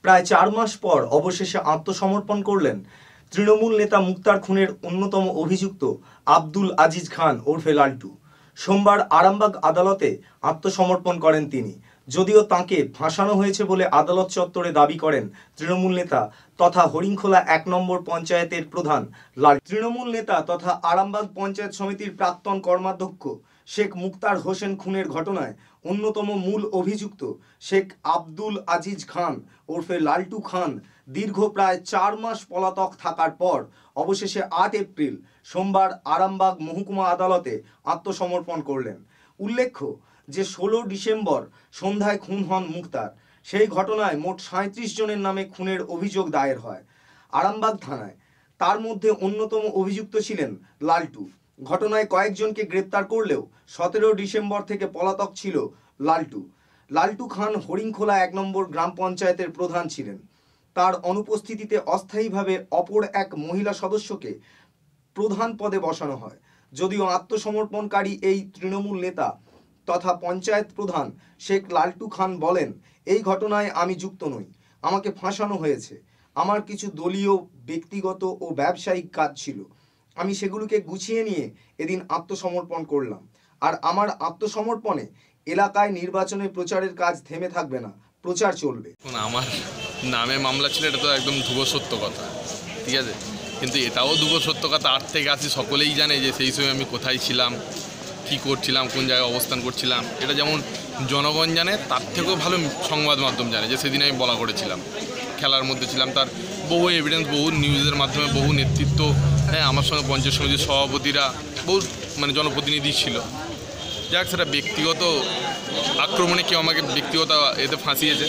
প্রায় ৪ মাস পর অবশেষে আত্মসমর্পণ করলেন তৃণমূল নেতা মুক্তার খুনের অন্যতম অভিযুক্ত আব্দুল আজিজ খান ওরফে লাল্টু। সোমবার আরামবাগ আদালতে আত্মসমর্পণ করেন তিনি। যদিও তাঁকে ফাঁসানো হয়েছে বলে আদালত চত্বরে দাবি করেন তৃণমূল নেতা তথা হরিংখোলা ১ নম্বর পঞ্চায়েতের প্রধান লাল্টু। তৃণমূল নেতা তথা আরামবাগ পঞ্চায়েত সমিতির প্রাক্তন কর্মাধ্যক্ষ শেখ মুক্তার হোসেন খুনের ঘটনায় অন্যতম মূল অভিযুক্ত শেখ আব্দুল আজিজ খান ওরফে লাল্টু খান দীর্ঘ প্রায় ৪ মাস পলাতক থাকার পর অবশেষে ৮ এপ্রিল সোমবার আরামবাগ মহকুমা আদালতে আত্মসমর্পণ করলেন। উল্লেখ্য যে ১৬ ডিসেম্বর সন্ধ্যায় খুন হন মুক্তার। সেই ঘটনায় মোট ৩৭ জনের নামে খুনের অভিযোগ দায়ের হয় আরামবাগ থানায়। তার মধ্যে অন্যতম অভিযুক্ত ছিলেন লাল্টু। ঘটনায় কয়েকজনকে গ্রেপ্তার করলেও ১৭ ডিসেম্বর থেকে পলাতক ছিল লাল্টু। লাল্টু খান হরিংখোলা ১ নম্বর গ্রাম পঞ্চায়েতের প্রধান ছিলেন। তার অনুপস্থিতিতে অস্থায়ীভাবে অপর এক মহিলা সদস্যকে প্রধান পদে বসানো হয়। যদিও আত্মসমর্পণকারী এই তৃণমূল নেতা তথা পঞ্চায়েত প্রধান শেখ লাল্টু খান বলেন, এই ঘটনায় আমি যুক্ত নই, আমাকে ফাঁসানো হয়েছে। আমার কিছু দলীয়, ব্যক্তিগত ও ব্যবসায়িক কাজ ছিল, আমি সেগুলোকে গুছিয়ে নিয়ে এদিন আত্মসমর্পণ করলাম। আর আমার আত্মসমর্পণে এলাকায় নির্বাচনের প্রচারের কাজ থেমে থাকবে না, প্রচার চলবে। আমার নামে মামলা ছিল, এটা তো একদম ধ্রুব সত্য কথা, ঠিক আছে। কিন্তু এটাও ধ্রুব সত্য কথা, ৮ থেকে আসি সকলেই জানে যে সেই সময় আমি কোথায় ছিলাম, কি করছিলাম, কোন জায়গায় অবস্থান করছিলাম। এটা যেমন জনগণ জানে, তার থেকেও ভালো সংবাদ মাধ্যম জানে যে সেদিন আমি বলা করেছিলাম, খেলার মধ্যে ছিলাম। তার বহু এভিডেন্স, বহু নিউজের মাধ্যমে, বহু নেতৃত্ব, হ্যাঁ, আমার সঙ্গে পঞ্চায়েত সমিতির সভাপতিরা, বহু জনপ্রতিনিধি ছিল। যাক, সেটা ব্যক্তিগত আক্রমণে কেউ আমাকে ব্যক্তিগত এতে ফাঁসিয়েছে।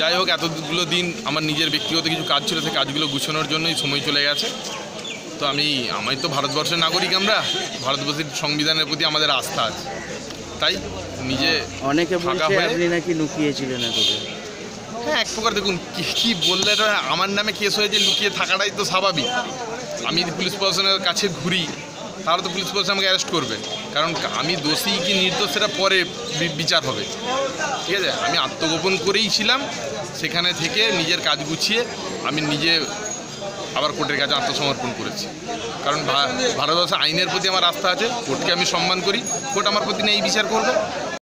যাই হোক, এতগুলো দিন আমার নিজের ব্যক্তিগত কিছু কাজ ছিল, সেই কাজগুলো গুছানোর জন্যই সময় চলে গেছে। তো আমি তো ভারতবর্ষের নাগরিক, আমরা ভারতবর্ষের সংবিধানের প্রতি আমাদের আস্থা আছে, তাই নিজে অনেকে বলছে আপনি নাকি লুকিয়েছিলেন এতদিন। হ্যাঁ, এক প্রকার দেখুন কি বললে, এটা আমার নামে কেস হয়েছে, লুকিয়ে থাকাটাই তো স্বাভাবিক। আমি যদি পুলিশ প্রশাসনের কাছে ঘুরি তাহলে তো পুলিশ প্রশাসন আমাকে অ্যারেস্ট করবে, কারণ আমি দোষী কি নির্দোষ সেটা পরে বিচার হবে, ঠিক আছে। আমি আত্মগোপন করেই ছিলাম, সেখানে থেকে নিজের কাজ গুছিয়ে আমি নিজে আবার কোর্টের কাছে আত্মসমর্পণ করেছি। কারণ ভারতবর্ষের আইনের প্রতি আমার আস্থা আছে, কোর্টকে আমি সম্মান করি, কোর্ট আমার প্রতি এই বিচার করবে।